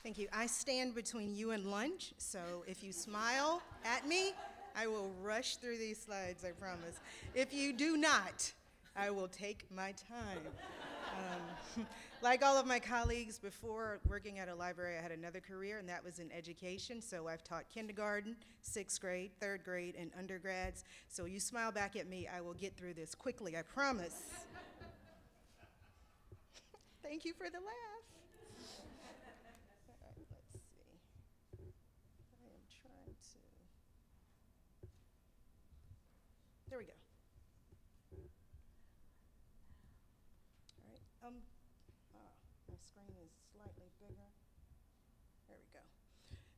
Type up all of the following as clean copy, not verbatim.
Thank you. I stand between you and lunch, so if you smile at me, I will rush through these slides, I promise. If you do not, I will take my time. Like all of my colleagues, before working at a library, I had another career, and that was in education. So I've taught kindergarten, 6th grade, 3rd grade, and undergrads. So you smile back at me, I will get through this quickly, I promise. Thank you for the laugh. All right, let's see. I am trying to. There we go. All right. My screen is slightly bigger. There we go.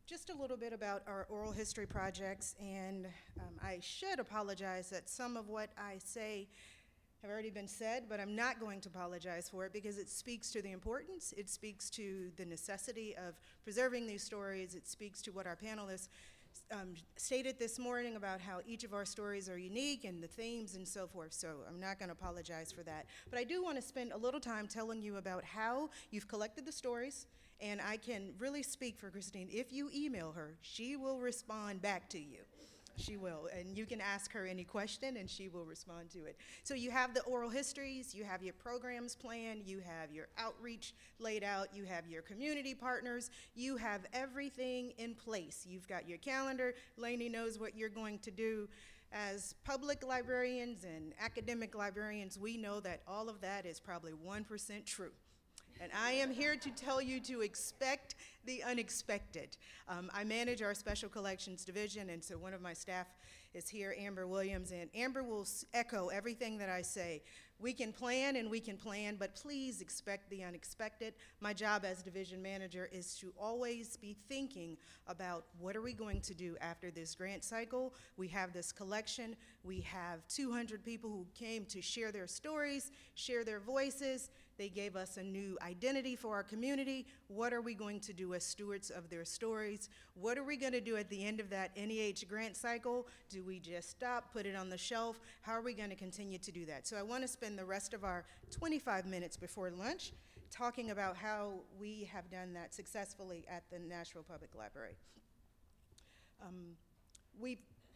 Just a little bit about our oral history projects, and I should apologize that some of what I say have already been said, but I'm not going to apologize for it because it speaks to the importance, it speaks to the necessity of preserving these stories, it speaks to what our panelists stated this morning about how each of our stories are unique and the themes and so forth, so I'm not going to apologize for that. But I do want to spend a little time telling you about how you've collected the stories, and I can really speak for Christine. If you email her, she will respond back to you. She will, and you can ask her any question and she will respond to it. So you have the oral histories, you have your programs planned, you have your outreach laid out, you have your community partners, you have everything in place. You've got your calendar, Lainey knows what you're going to do. As public librarians and academic librarians, we know that all of that is probably 1% true. And I am here to tell you to expect the unexpected. I manage our special collections division, and so one of my staff is here, Amber Williams, and Amber will echo everything that I say. We can plan and we can plan, but please expect the unexpected. My job as division manager is to always be thinking about what are we going to do after this grant cycle. We have this collection. We have 200 people who came to share their stories, share their voices. They gave us a new identity for our community. What are we going to do as stewards of their stories? What are we going to do at the end of that NEH grant cycle? Do we just stop, put it on the shelf? How are we going to continue to do that? So I want to spend the rest of our 25 minutes before lunch talking about how we have done that successfully at the Nashville Public Library.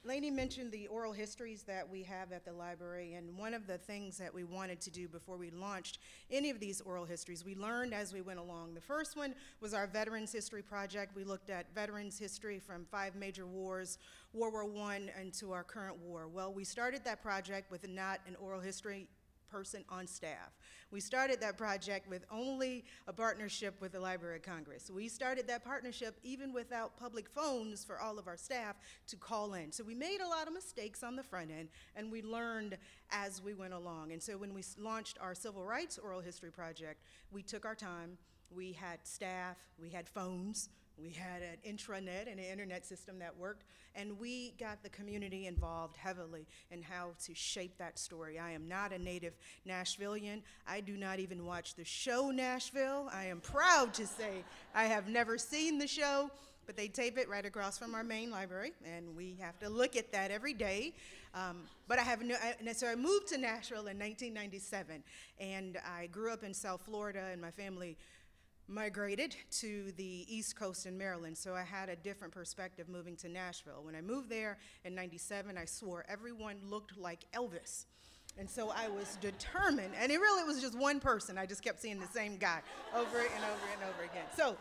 Lainey mentioned the oral histories that we have at the library, and one of the things that we wanted to do before we launched any of these oral histories, we learned as we went along. The first one was our Veterans History Project. We looked at veterans history from 5 major wars, World War I into our current war. Well, we started that project with not an oral history person on staff. We started that project with only a partnership with the Library of Congress. We started that partnership even without public phones for all of our staff to call in. So we made a lot of mistakes on the front end, and we learned as we went along. And so when we launched our Civil Rights Oral History Project, we took our time. We had staff, we had phones, we had an intranet and an internet system that worked, and we got the community involved heavily in how to shape that story. I am not a native Nashvilleian. I do not even watch the show Nashville. I am proud to say I have never seen the show, but they tape it right across from our main library, and we have to look at that every day. But so I moved to Nashville in 1997, and I grew up in South Florida, and my family migrated to the East Coast in Maryland, so I had a different perspective moving to Nashville. When I moved there in 97, I swore everyone looked like Elvis. And so I was determined, and it really was just one person. I just kept seeing the same guy over and over and over again. So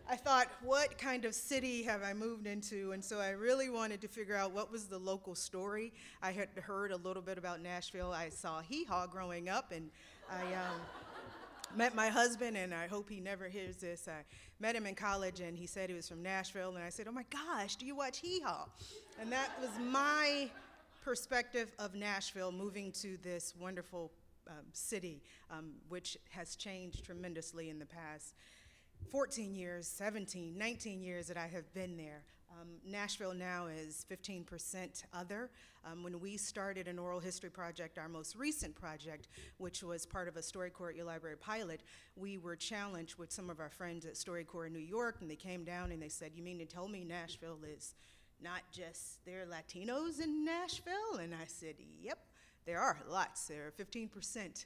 I thought, what kind of city have I moved into? And so I really wanted to figure out what was the local story. I had heard a little bit about Nashville. I saw Hee Haw growing up, and I met my husband, and I hope he never hears this. I met him in college, and he said he was from Nashville, and I said, oh my gosh, do you watch Hee Haw? And that was my perspective of Nashville, moving to this wonderful city, which has changed tremendously in the past 14 years, 17, 19 years that I have been there. Nashville now is 15% other. When we started an oral history project, our most recent project, which was part of a StoryCorps at Your Library pilot, we were challenged with some of our friends at StoryCorps in New York, and they came down and they said, you mean to tell me Nashville is not just there are Latinos in Nashville? And I said, yep, there are lots. There are 15%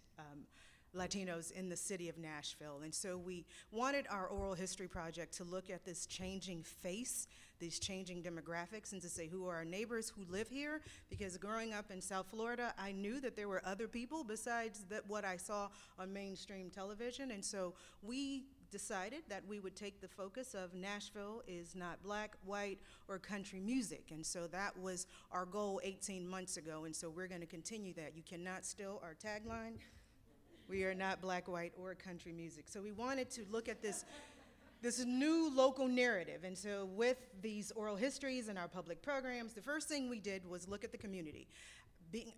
Latinos in the city of Nashville. And so we wanted our oral history project to look at this changing face, these changing demographics, and to say who are our neighbors who live here, because growing up in South Florida, I knew that there were other people besides what I saw on mainstream television. And so we decided that we would take the focus of Nashville is not black, white, or country music. And so that was our goal 18 months ago, and so we're going to continue that. You cannot steal our tagline. We are not black, white, or country music. So we wanted to look at this new local narrative. And so with these oral histories and our public programs, the first thing we did was look at the community.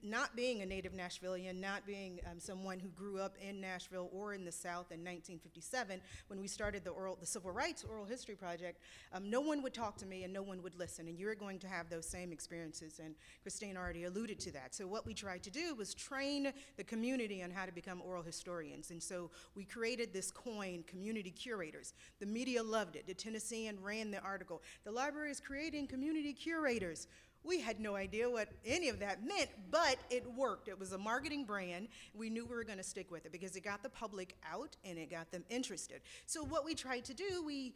Not being a native Nashvilleian, not being someone who grew up in Nashville or in the South in 1957, when we started the Civil Rights Oral History Project, no one would talk to me and no one would listen, and you're going to have those same experiences, and Christine already alluded to that. So what we tried to do was train the community on how to become oral historians, and so we created this coin, community curators. The media loved it. The Tennessean ran the article. The library is creating community curators. We had no idea what any of that meant, but it worked. It was a marketing brand. We knew we were going to stick with it because it got the public out and it got them interested. So what we tried to do, we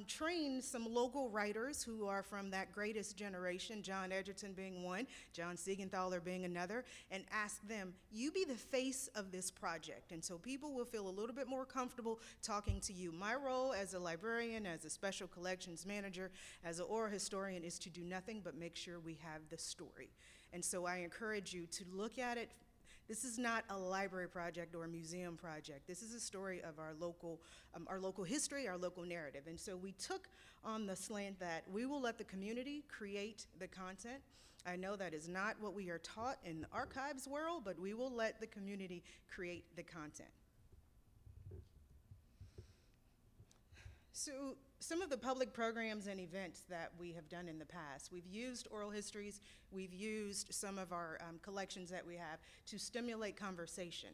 trained some local writers who are from that greatest generation, John Edgerton being one, John Siegenthaler being another, and asked them, you be the face of this project. And so people will feel a little bit more comfortable talking to you. My role as a librarian, as a special collections manager, as an oral historian is to do nothing but make sure we have the story. And so I encourage you to look at it. This is not a library project or a museum project. This is a story of our local history, our local narrative. And so we took on the slant that we will let the community create the content. I know that is not what we are taught in the archives world, but we will let the community create the content. So some of the public programs and events that we have done in the past, we've used oral histories, we've used some of our collections that we have to stimulate conversation.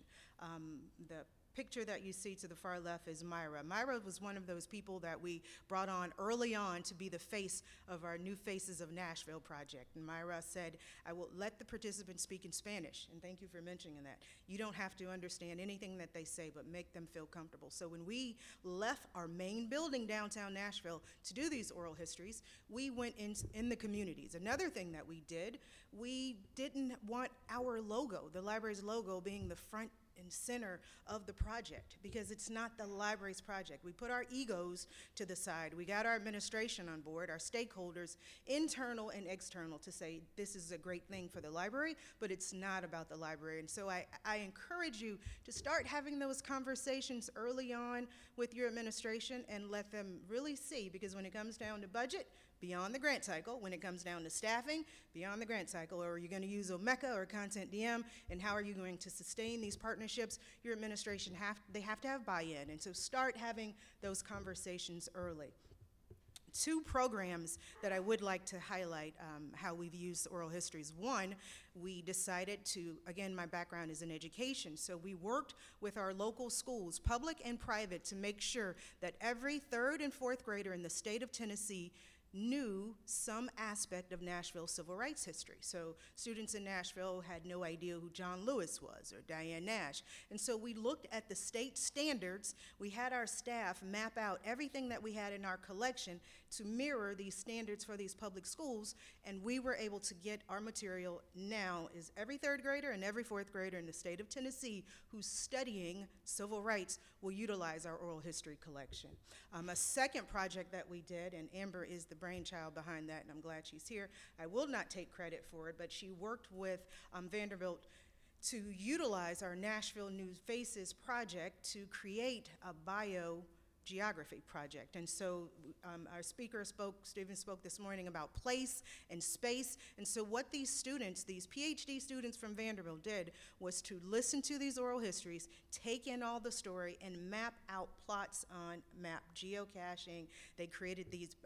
The picture that you see to the far left is Myra. Myra was one of those people that we brought on early on to be the face of our New Faces of Nashville project. And Myra said, I will let the participants speak in Spanish, and thank you for mentioning that. You don't have to understand anything that they say, but make them feel comfortable. So when we left our main building downtown Nashville to do these oral histories, we went in the communities. Another thing that we did, we didn't want our logo, the library's logo, being the front and center of the project, because it's not the library's project. We put our egos to the side. We got our administration on board, our stakeholders, internal and external, to say this is a great thing for the library, but it's not about the library. And so I encourage you to start having those conversations early on with your administration and let them really see, because when it comes down to budget, beyond the grant cycle, when it comes down to staffing, beyond the grant cycle, or are you going to use Omeka or Content DM, and how are you going to sustain these partnerships? Your administration they have to have buy-in, and so start having those conversations early. Two programs that I would like to highlight how we've used oral histories. One, we decided to, again, my background is in education, so we worked with our local schools, public and private, to make sure that every third and fourth grader in the state of Tennessee knew some aspect of Nashville's civil rights history. So students in Nashville had no idea who John Lewis was or Diane Nash. And so we looked at the state standards. We had our staff map out everything that we had in our collection to mirror these standards for these public schools, and we were able to get our material now is every third grader and every fourth grader in the state of Tennessee who's studying civil rights will utilize our oral history collection. A second project that we did, and Amber is the brainchild behind that, and I'm glad she's here. I will not take credit for it, but she worked with Vanderbilt to utilize our Nashville New Faces project to create a biogeography project. And so our speaker Stephen spoke this morning about place and space. And so what these students, these PhD students from Vanderbilt did was to listen to these oral histories, take in all the story, and map out plots on map, geocaching. They created these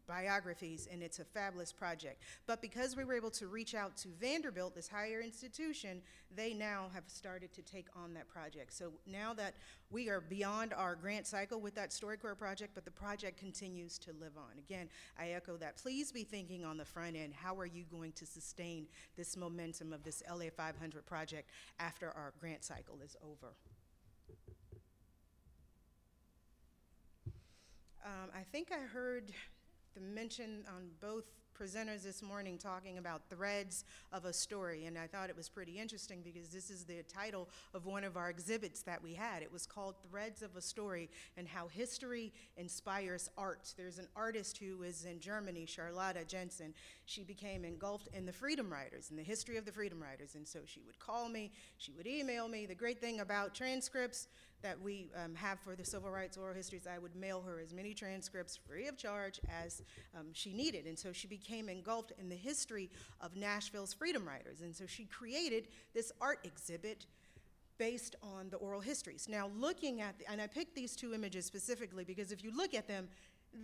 biographies, and it's a fabulous project. But because we were able to reach out to Vanderbilt, this higher institution, they now have started to take on that project. So now that we are beyond our grant cycle with that StoryCorps project, but the project continues to live on. Again, I echo that. Please be thinking on the front end, how are you going to sustain this momentum of this LA 500 project after our grant cycle is over? I think I heard the mention on both presenters this morning talking about threads of a story, and I thought it was pretty interesting because this is the title of one of our exhibits that we had. It was called Threads of a Story and How History Inspires Art. There's an artist who is in Germany, Charlotte Jensen. She became engulfed in the Freedom Riders, in the history of the Freedom Riders, and so she would call me, she would email me. The great thing about transcripts that we have for the Civil Rights Oral Histories, I would mail her as many transcripts free of charge as she needed. And so she became engulfed in the history of Nashville's Freedom Riders. And so she created this art exhibit based on the oral histories. Now looking at, and I picked these two images specifically because if you look at them,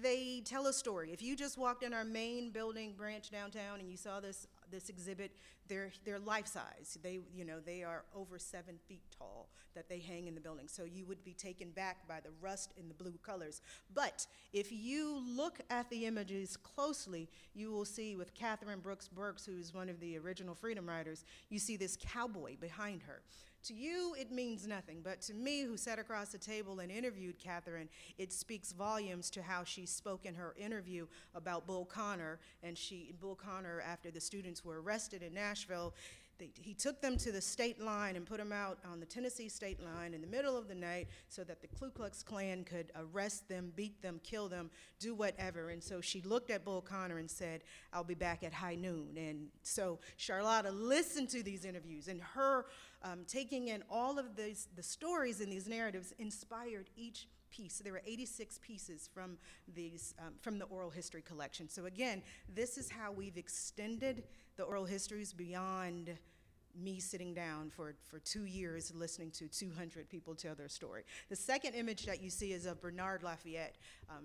they tell a story. If you just walked in our main building branch downtown and you saw this exhibit, they're life size. They are over 7 feet tall that they hang in the building. So you would be taken back by the rust and the blue colors. But if you look at the images closely, you will see with Catherine Brooks Burks, who's one of the original Freedom Riders, you see this cowboy behind her. To you, it means nothing, but to me, who sat across the table and interviewed Catherine, it speaks volumes to how she spoke in her interview about Bull Connor, and Bull Connor, after the students were arrested in Nashville, he took them to the state line and put them out on the Tennessee state line in the middle of the night so that the Ku Klux Klan could arrest them, beat them, kill them, do whatever. And so she looked at Bull Connor and said, "I'll be back at high noon." And so Charlotta listened to these interviews, and her taking in all of the stories in these narratives inspired each piece. There were 86 pieces from the oral history collection. So again, this is how we've extended the oral histories beyond me sitting down for 2 years listening to 200 people tell their story. The second image that you see is of Bernard Lafayette.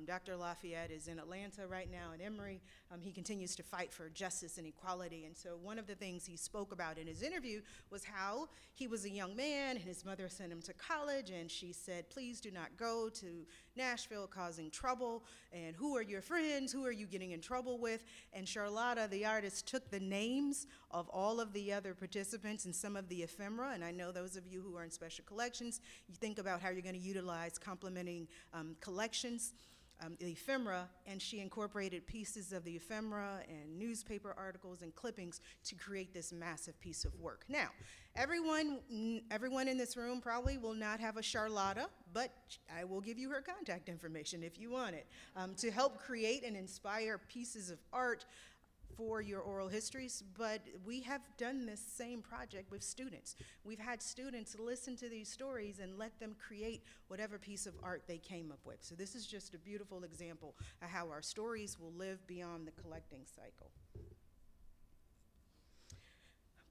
Dr. Lafayette is in Atlanta right now at Emory. He continues to fight for justice and equality, and so one of the things he spoke about in his interview was how he was a young man and his mother sent him to college, and she said, "Please do not go to Nashville causing trouble, and who are your friends, who are you getting in trouble with?" And Charlotta, the artist, took the names of all of the other participants and some of the ephemera, and I know those of you who are in special collections, you think about how you're going to utilize complementing collections, the ephemera, and she incorporated pieces of the ephemera and newspaper articles and clippings to create this massive piece of work. Now, everyone in this room probably will not have a Charlotta, but I will give you her contact information if you want it, to help create and inspire pieces of art for your oral histories. But we have done this same project with students. We've had students listen to these stories and let them create whatever piece of art they came up with. So this is just a beautiful example of how our stories will live beyond the collecting cycle.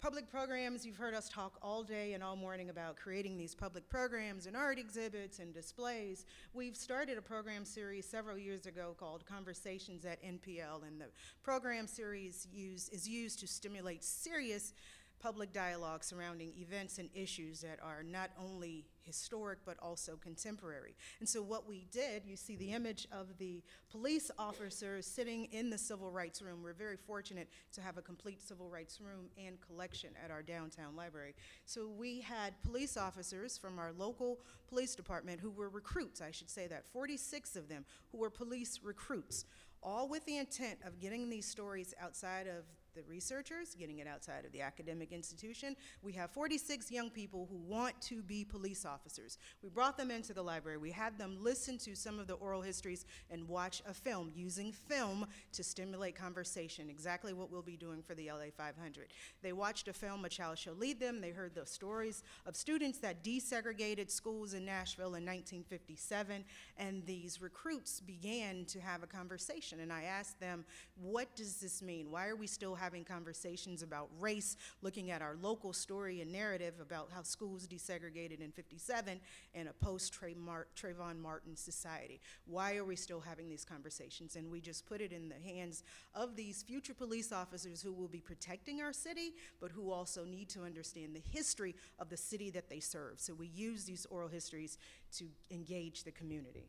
Public programs, you've heard us talk all day and all morning about creating these public programs and art exhibits and displays. We've started a program series several years ago called Conversations at NPL, and the program series is used to stimulate serious public dialogue surrounding events and issues that are not only historic but also contemporary. And so what we did, you see the image of the police officers sitting in the civil rights room. We're very fortunate to have a complete civil rights room and collection at our downtown library. So we had police officers from our local police department who were recruits, I should say that, 46 of them who were police recruits, all with the intent of getting these stories outside of the researchers, getting it outside of the academic institution. We have 46 young people who want to be police officers. We brought them into the library. We had them listen to some of the oral histories and watch a film, using film to stimulate conversation, exactly what we'll be doing for the LA 500. They watched a film, A Child Shall Lead Them. They heard the stories of students that desegregated schools in Nashville in 1957, and these recruits began to have a conversation, and I asked them, what does this mean? Why are we still having conversations about race, looking at our local story and narrative about how schools desegregated in 57 and a post-Trayvon Martin society? Why are we still having these conversations? And we just put it in the hands of these future police officers who will be protecting our city, but who also need to understand the history of the city that they serve. So we use these oral histories to engage the community.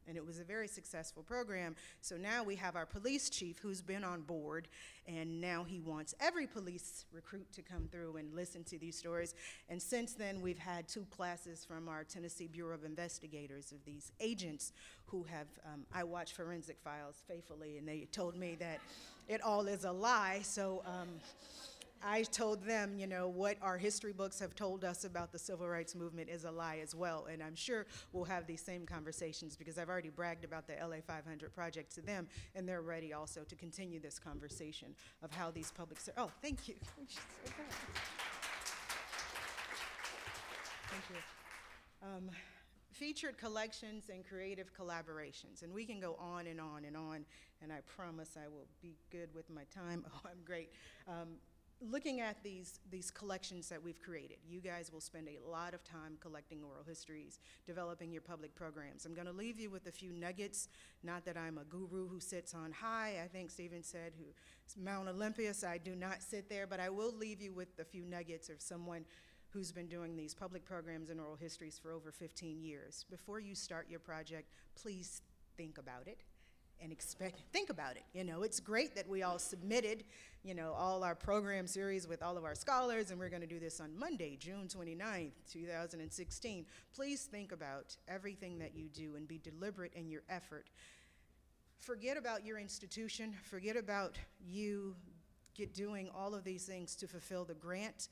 And it was a very successful program. So now we have our police chief who's been on board, and now now he wants every police recruit to come through and listen to these stories. And since then, we've had 2 classes from our Tennessee Bureau of Investigators of these agents who have, I watch forensic files faithfully, and they told me that it all is a lie. So I told them, you know, what our history books have told us about the civil rights movement is a lie as well. And I'm sure we'll have these same conversations because I've already bragged about the LA 500 project to them, and they're ready also to continue this conversation of how these public, oh, thank you. Thank you. Featured collections and creative collaborations. And we can go on and on and on, and I promise I will be good with my time. Oh, I'm great. Looking at these collections that we've created, you guys will spend a lot of time collecting oral histories, developing your public programs. I'm going to leave you with a few nuggets, not that I'm a guru who sits on high. I think Stephen said, who's Mount Olympus. I do not sit there, but I will leave you with a few nuggets of someone who's been doing these public programs and oral histories for over 15 years. Before you start your project, please think about it. And think about it. You know, it's great that we all submitted, you know, all our program series with all of our scholars, and we're going to do this on Monday, June 29th, 2016. Please think about everything that you do and be deliberate in your effort. Forget about your institution. Forget about you doing all of these things to fulfill the grant.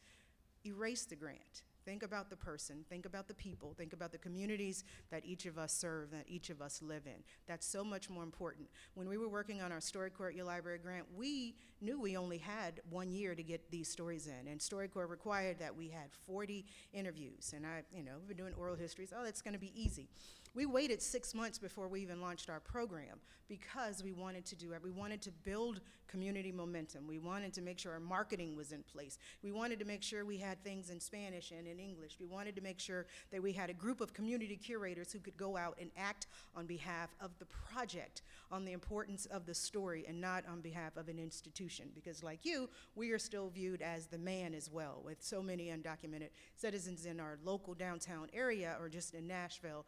Erase the grant. Think about the person, think about the people, think about the communities that each of us serve, that each of us live in. That's so much more important. When we were working on our StoryCorps Your Library grant, we knew we only had 1 year to get these stories in, and StoryCorps required that we had 40 interviews. And we've been doing oral histories. Oh, that's going to be easy. We waited 6 months before we even launched our program because we wanted to do it. We wanted to build community momentum. We wanted to make sure our marketing was in place. We wanted to make sure we had things in Spanish and in English. We wanted to make sure that we had a group of community curators who could go out and act on behalf of the project, on the importance of the story, and not on behalf of an institution. Because like you, we are still viewed as the man as well, with so many undocumented citizens in our local downtown area or just in Nashville.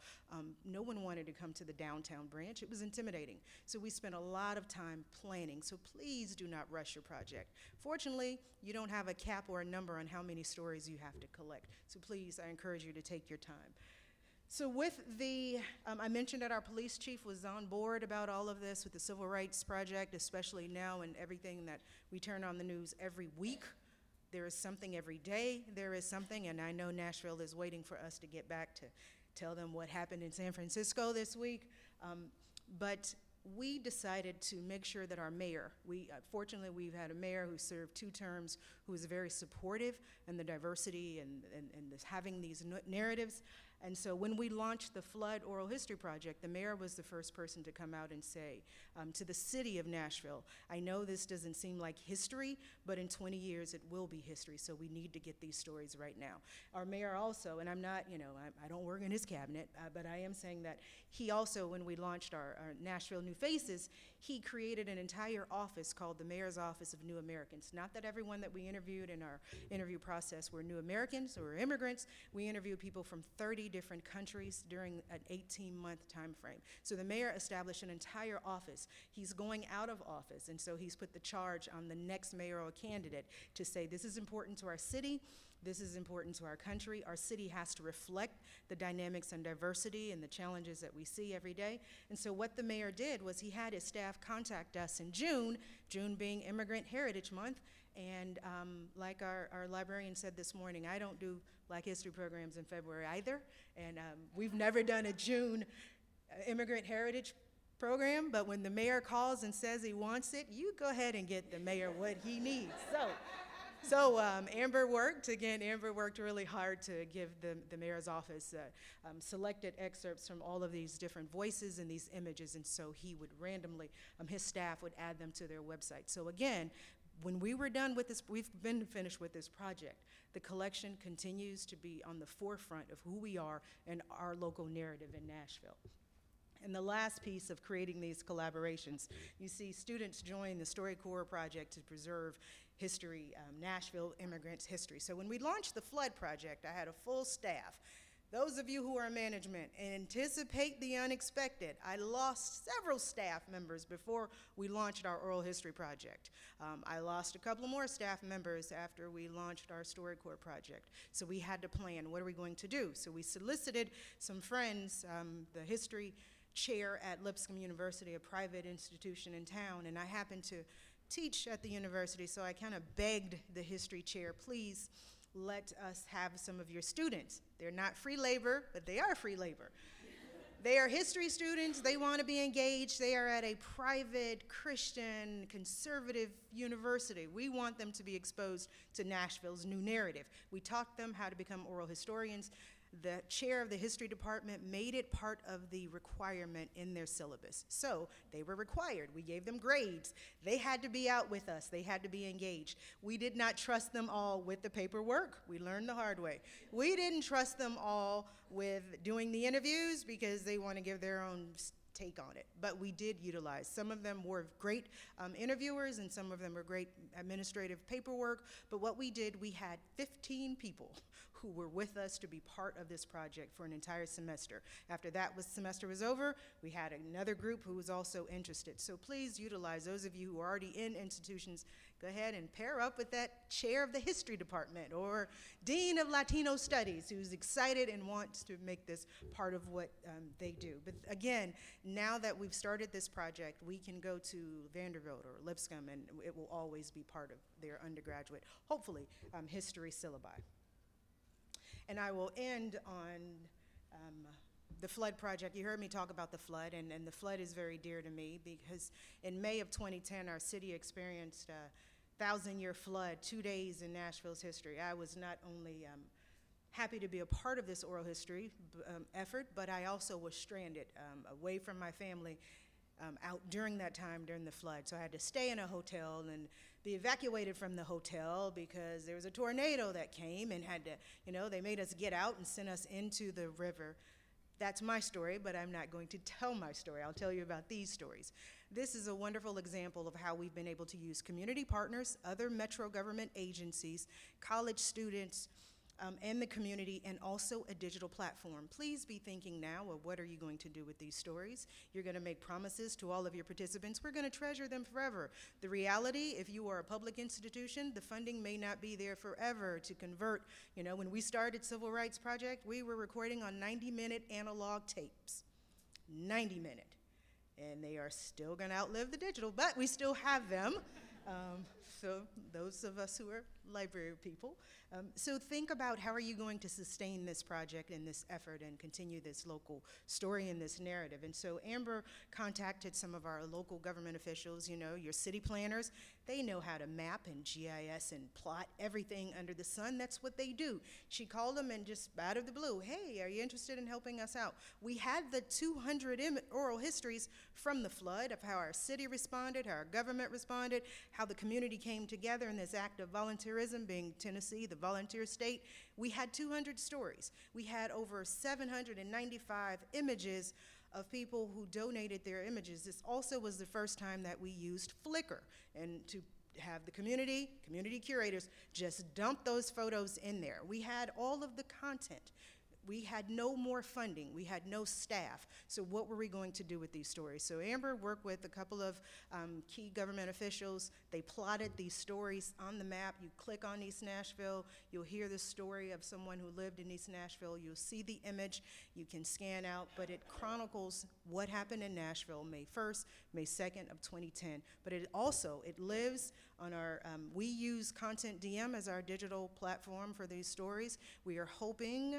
No one wanted to come to the downtown branch. It was intimidating. So we spent a lot of time planning. So please do not rush your project. Fortunately, you don't have a cap or a number on how many stories you have to collect. So please, I encourage you to take your time. So with I mentioned that our police chief was on board about all of this with the Civil Rights Project, especially now and everything that we turn on the news every week. There is something every day. There is something, and I know Nashville is waiting for us to get back to tell them what happened in San Francisco this week. But we decided to make sure that our mayor, fortunately we've had a mayor who served 2 terms, who is very supportive in the diversity and having these narratives. And so when we launched the Flood Oral History Project, the mayor was the first person to come out and say to the city of Nashville, I know this doesn't seem like history, but in 20 years it will be history, so we need to get these stories right now. Our mayor also, and I'm not, I don't work in his cabinet, but I am saying that he also, when we launched our Nashville New Faces, he created an entire office called the Mayor's Office of New Americans. Not that everyone that we interviewed in our interview process were new Americans or immigrants. We interviewed people from 30 different countries during an 18-month time frame. So the mayor established an entire office. He's going out of office, and so he's put the charge on the next mayoral candidate to say, this is important to our city, this is important to our country. Our city has to reflect the dynamics and diversity and the challenges that we see every day. And so what the mayor did was he had his staff contact us in June being Immigrant Heritage Month. And like our librarian said this morning, I don't do Black History programs in February either. And we've never done a June Immigrant Heritage program, but when the mayor calls and says he wants it, you go ahead and get the mayor what he needs. So Amber worked really hard to give the mayor's office selected excerpts from all of these different voices and these images, and so he would randomly, his staff would add them to their website. So again, when we were done with this, we've been finished with this project, the collection continues to be on the forefront of who we are and our local narrative in Nashville. And the last piece of creating these collaborations, you see students join the StoryCorps project to preserve history, Nashville immigrants' history. So when we launched the Flood Project, I had a full staff. Those of you who are in management, anticipate the unexpected. I lost several staff members before we launched our oral history project. I lost a couple more staff members after we launched our StoryCorps project. So we had to plan, what are we going to do? So we solicited some friends, the history chair at Lipscomb University, a private institution in town, and I happened to teach at the university, so I kind of begged the history chair, please let us have some of your students. They're not free labor, but they are free labor. They are history students, they want to be engaged, they are at a private Christian conservative university. We want them to be exposed to Nashville's new narrative. We taught them how to become oral historians. The chair of the history department made it part of the requirement in their syllabus. So they were required. We gave them grades. They had to be out with us. They had to be engaged. We did not trust them all with the paperwork. We learned the hard way. We didn't trust them all with doing the interviews because they want to give their own take on it. But we did utilize. Some of them were great interviewers and some of them were great administrative paperwork. But what we did, we had 15 people who were with us to be part of this project for an entire semester. After that semester was over, we had another group who was also interested. So please utilize, those of you who are already in institutions, go ahead and pair up with that chair of the history department or dean of Latino studies who's excited and wants to make this part of what they do. But again, now that we've started this project, we can go to Vanderbilt or Lipscomb and it will always be part of their undergraduate, hopefully, history syllabi. And I will end on the flood project. You heard me talk about the flood, and the flood is very dear to me because in May of 2010, our city experienced a 1,000-year flood, 2 days in Nashville's history. I was not only happy to be a part of this oral history effort, but I also was stranded away from my family out during that time, during the flood. So I had to stay in a hotel and be evacuated from the hotel because there was a tornado that came and had to, they made us get out and sent us into the river. That's my story, but I'm not going to tell my story. I'll tell you about these stories. This is a wonderful example of how we've been able to use community partners, other metro government agencies, college students, and the community, and also a digital platform. Please be thinking now of what are you going to do with these stories. You're going to make promises to all of your participants. We're going to treasure them forever. The reality, if you are a public institution, the funding may not be there forever to convert. When we started Civil Rights Project, we were recording on 90-minute analog tapes. 90-minute. And they are still going to outlive the digital, but we still have them. So those of us who are library people. So think about how are you going to sustain this project and this effort and continue this local story and this narrative. And so Amber contacted some of our local government officials, your city planners. They know how to map and GIS and plot everything under the sun. That's what they do. She called them and just out of the blue, hey, are you interested in helping us out? We had the 200 oral histories from the flood of how our city responded, how our government responded, how the community came together in this act of volunteerism, being Tennessee, the volunteer state. We had 200 stories. We had over 795 images of people who donated their images. This also was the first time that we used Flickr, and to have the community curators just dump those photos in there. We had all of the content. We had no more funding. We had no staff. So what were we going to do with these stories? So Amber worked with a couple of key government officials. They plotted these stories on the map. You click on East Nashville. You'll hear the story of someone who lived in East Nashville. You'll see the image. You can scan out, but it chronicles what happened in Nashville May 1st, May 2nd of 2010. But it lives on our, we use Content DM as our digital platform for these stories. We are hoping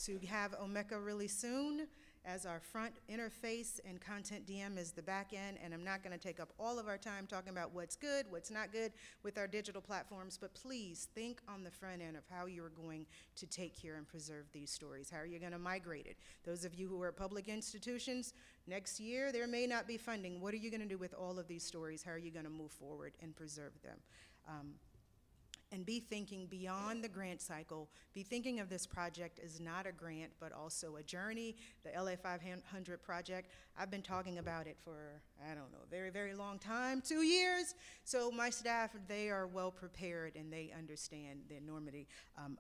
to have Omeka really soon as our front interface, and Content DM is the back end, and I'm not going to take up all of our time talking about what's good, what's not good with our digital platforms, but please think on the front end of how you're going to take care and preserve these stories. How are you going to migrate it? Those of you who are at public institutions, next year there may not be funding. What are you going to do with all of these stories? How are you going to move forward and preserve them? and be thinking beyond the grant cycle. Be thinking of this project as not a grant, but also a journey. The LA 500 project, I've been talking about it for, I don't know, a very, very long time, 2 years. So my staff, they are well prepared and they understand the enormity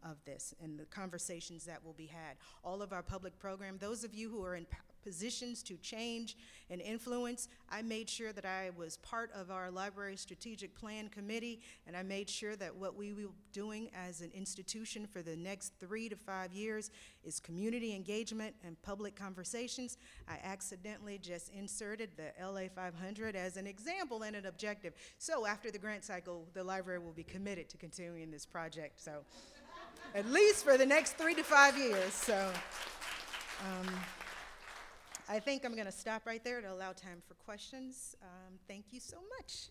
of this and the conversations that will be had. All of our public program, those of you who are in positions to change and influence, I made sure that I was part of our library strategic plan committee, and I made sure that what we were doing as an institution for the next 3 to 5 years is community engagement and public conversations. I accidentally just inserted the LA 500 as an example and an objective. So after the grant cycle, the library will be committed to continuing this project. So at least for the next 3 to 5 years. So. I think I'm going to stop right there to allow time for questions. Thank you so much.